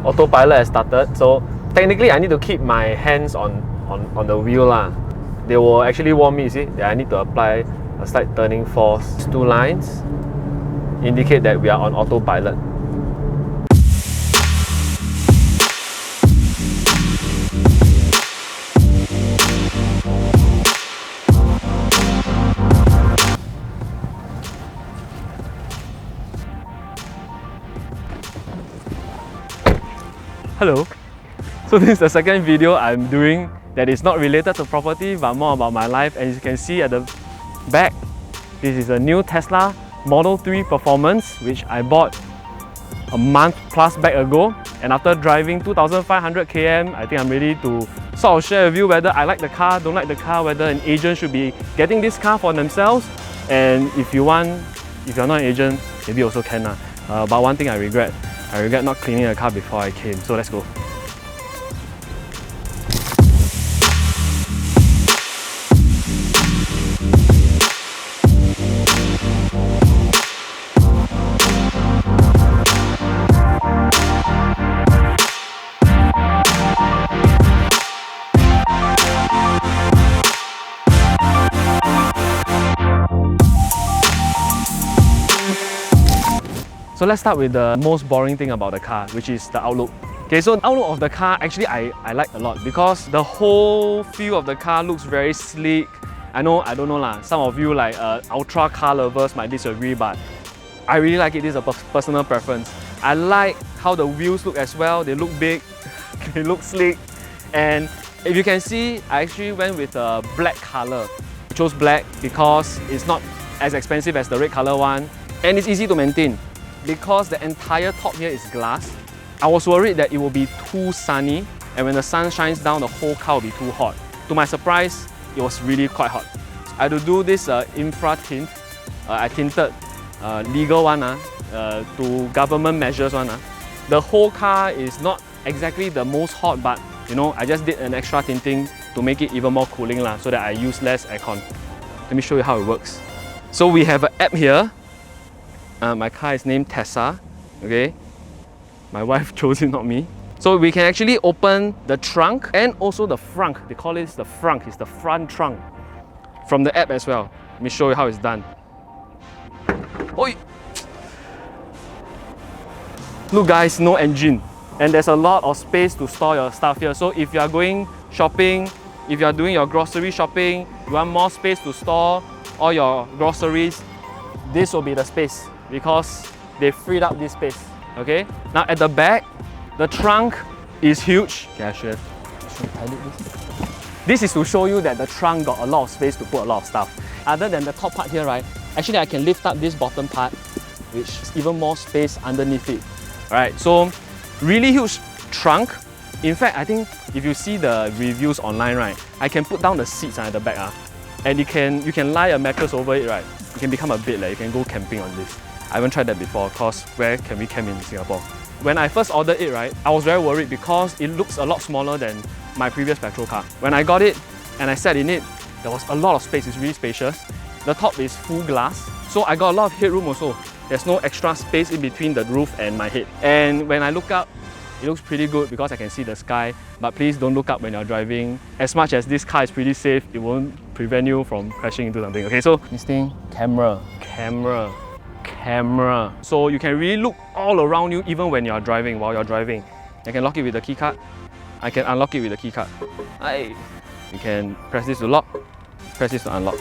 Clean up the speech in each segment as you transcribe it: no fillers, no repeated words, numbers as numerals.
autopilot has started. So technically I need to keep my hands on the wheel lah. They will actually warn me, you see, that I need to apply a slight turning force. These two lines indicate that we are on autopilot. Hello. So this is the second video I'm doing that is not related to property but more about my life, and as you can see at the back, this is a new Tesla Model 3 Performance which I bought a month plus back ago, and after driving 2,500 km, I think I'm ready to sort of share with you whether I like the car, don't like the car, whether an agent should be getting this car for themselves, and if you're not an agent, maybe also can. But one thing I regret not cleaning the car before I came, so let's go. So let's start with the most boring thing about the car, which is the outlook. Okay, so the outlook of the car, actually I like a lot because the whole feel of the car looks very sleek. I don't know lah, some of you like ultra car lovers might disagree, but I really like it. This is a personal preference. I like how the wheels look as well. They look big, they look sleek, and if you can see, I actually went with a black color. I chose black because it's not as expensive as the red color one, and it's easy to maintain. Because the entire top here is glass, I was worried that it will be too sunny, and when the sun shines down, the whole car will be too hot. To my surprise, it was really quite hot. I had to do this infra tint. I tinted legal one to government measures one. The whole car is not exactly the most hot, but you know, I just did an extra tinting to make it even more cooling lah, so that I use less aircon. Let me show you how it works. So we have an app here. My car is named Tessa, okay? My wife chose it, not me. So we can actually open the trunk and also the frunk. They call it the frunk, it's the front trunk from the app as well. Let me show you how it's done. Oi! Look guys, no engine. And there's a lot of space to store your stuff here. So if you are going shopping, if you are doing your grocery shopping, you want more space to store all your groceries, this will be the space, because they freed up this space. Okay, now at the back, the trunk is huge. Okay, I should edit this. This is to show you that the trunk got a lot of space to put a lot of stuff. Other than the top part here, right? Actually, I can lift up this bottom part, which is even more space underneath it. Alright, so really huge trunk. In fact, I think if you see the reviews online, right, I can put down the seats at the back, and you can lie a mattress over it, right? It can become a bed, like you can go camping on this. I haven't tried that before, because where can we camp in Singapore? When I first ordered it, right, I was very worried because it looks a lot smaller than my previous petrol car. When I got it and I sat in it, there was a lot of space. It's really spacious. The top is full glass, so I got a lot of headroom also. There's no extra space in between the roof and my head. And when I look up, it looks pretty good because I can see the sky, but please don't look up when you're driving. As much as this car is pretty safe, it won't prevent you from crashing into something. Okay, so this thing, camera. So you can really look all around you even when you're driving, while you're driving. I can lock it with the key card. I can unlock it with the key card. You can press this to lock, press this to unlock.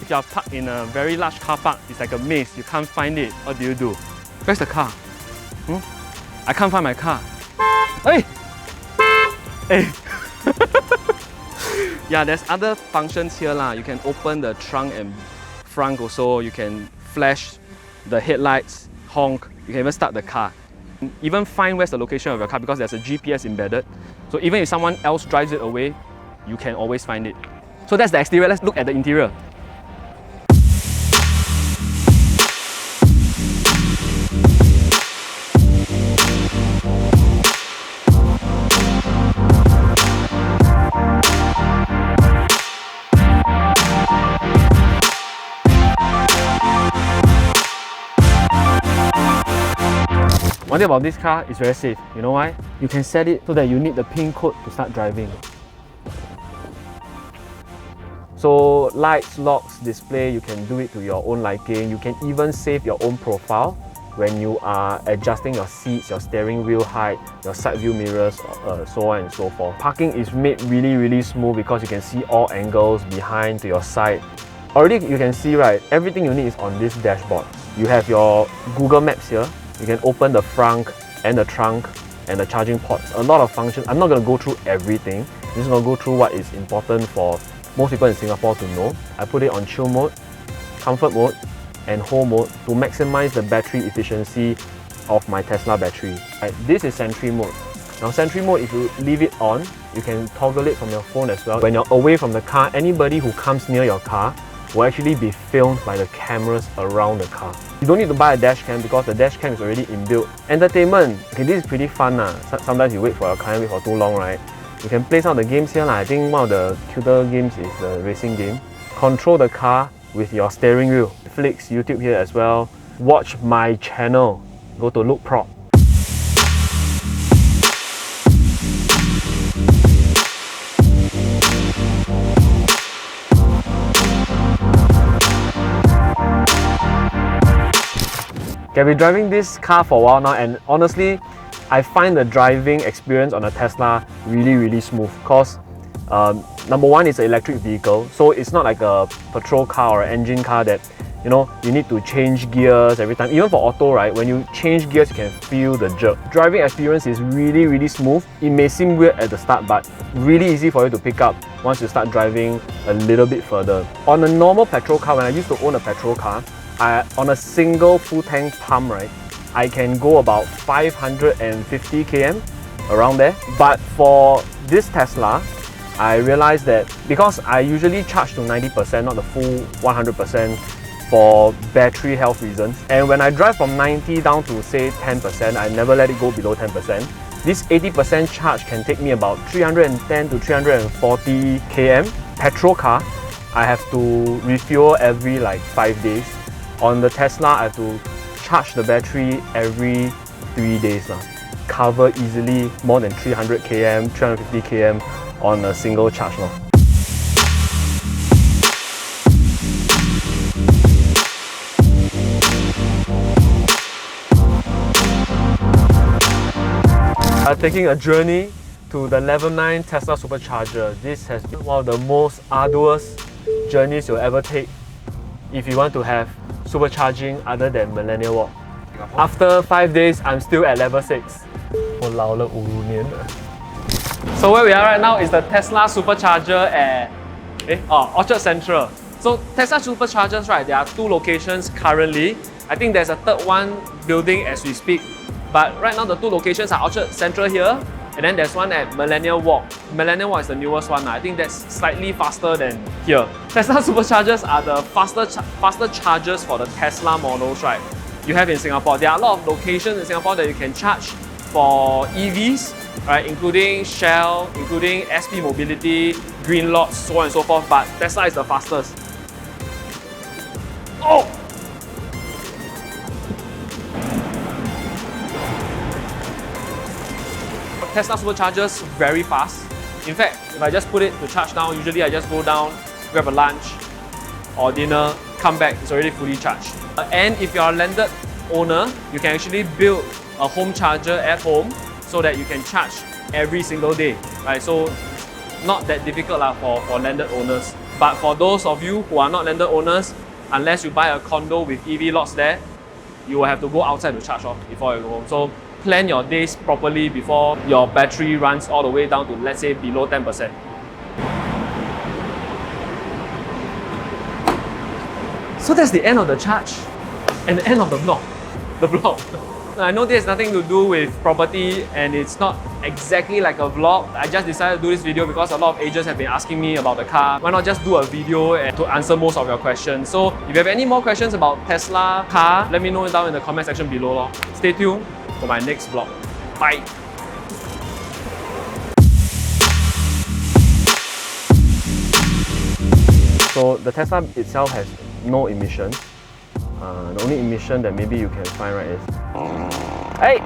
If you are parked in a very large car park, it's like a maze, you can't find it. What do? Where's the car? I can't find my car. Hey! Yeah, there's other functions here lah. You can open the trunk and front also. You can flash the headlights, honk. You can even start the car. Even find where's the location of your car because there's a GPS embedded. So even if someone else drives it away, you can always find it. So that's the exterior. Let's look at the interior. One thing about this car is very safe. You know why? You can set it so that you need the PIN code to start driving. So lights, locks, display, you can do it to your own liking. You can even save your own profile when you are adjusting your seats, your steering wheel height, your side view mirrors, so on and so forth. Parking is made really smooth because you can see all angles behind to your side. Already you can see, right, everything you need is on this dashboard. You have your Google Maps here. You can open the front and the trunk and the charging ports. A lot of functions. I'm not going to go through everything. I'm just going to go through what is important for most people in Singapore to know. I put it on chill mode, comfort mode, and home mode to maximize the battery efficiency of my Tesla battery. Right, this is Sentry mode. Now Sentry mode, if you leave it on, you can toggle it from your phone as well. When you're away from the car, anybody who comes near your car will actually be filmed by the cameras around the car. You don't need to buy a dash cam because the dash cam is already inbuilt. Entertainment, okay, this is pretty fun. Sometimes you wait for your client, wait for too long, right? You can play some of the games here. I think one of the cuter games is the racing game. Control the car with your steering wheel. Netflix, YouTube here as well. Watch my channel. Go to Look Prop. I've been driving this car for a while now, and honestly, I find the driving experience on a Tesla really smooth because number one, it's an electric vehicle, so it's not like a petrol car or an engine car that you need to change gears every time. Even for auto, right, when you change gears, you can feel the jerk. Driving experience is really smooth. It may seem weird at the start, but really easy for you to pick up once you start driving a little bit further. On a normal petrol car, when I used to own a petrol car, on a single full tank pump, right, I can go about 550 km around there. But for this Tesla, I realized that because I usually charge to 90%, not the full 100% for battery health reasons. And when I drive from 90 down to say 10%, I never let it go below 10%. This 80% charge can take me about 310 to 340 km. Petrol car, I have to refuel every like 5 days. On the Tesla, I have to charge the battery every 3 days. Cover easily more than 300 km, 350 km on a single charge. Taking a journey to the level 9 Tesla Supercharger. This has been one of the most arduous journeys you'll ever take if you want to have supercharging other than Millennial Walk. After 5 days, I'm still at level 6. So where we are right now is the Tesla Supercharger at Orchard Central. So Tesla Superchargers, right, there are 2 locations currently. I think there's a third one building as we speak. But right now the 2 locations are Orchard Central here, and then there's one at Millennial Walk. Millennial Walk is the newest one. I think that's slightly faster than here. Tesla Superchargers are the faster chargers for the Tesla models, right, you have in Singapore. There are a lot of locations in Singapore that you can charge for EVs, right, including Shell, including SP Mobility, Green Lots, so on and so forth, but Tesla is the fastest. Oh! Tesla Superchargers very fast. In fact, if I just put it to charge now, usually I just go down, grab a lunch or dinner, come back, it's already fully charged. And if you're a landed owner, you can actually build a home charger at home so that you can charge every single day, right? So not that difficult for landed owners. But for those of you who are not landed owners, unless you buy a condo with EV lots there, you will have to go outside to charge off before you go home. So plan your days properly before your battery runs all the way down to, let's say, below 10%. So that's the end of the charge and the end of the vlog. I know this has nothing to do with property and it's not exactly like a vlog. I just decided to do this video because a lot of agents have been asking me about the car. Why not just do a video to answer most of your questions? So if you have any more questions about Tesla car, let me know down in the comment section below. Stay tuned for my next vlog. Bye! So the Tesla itself has no emissions. The only emission that maybe you can find, right, is hey!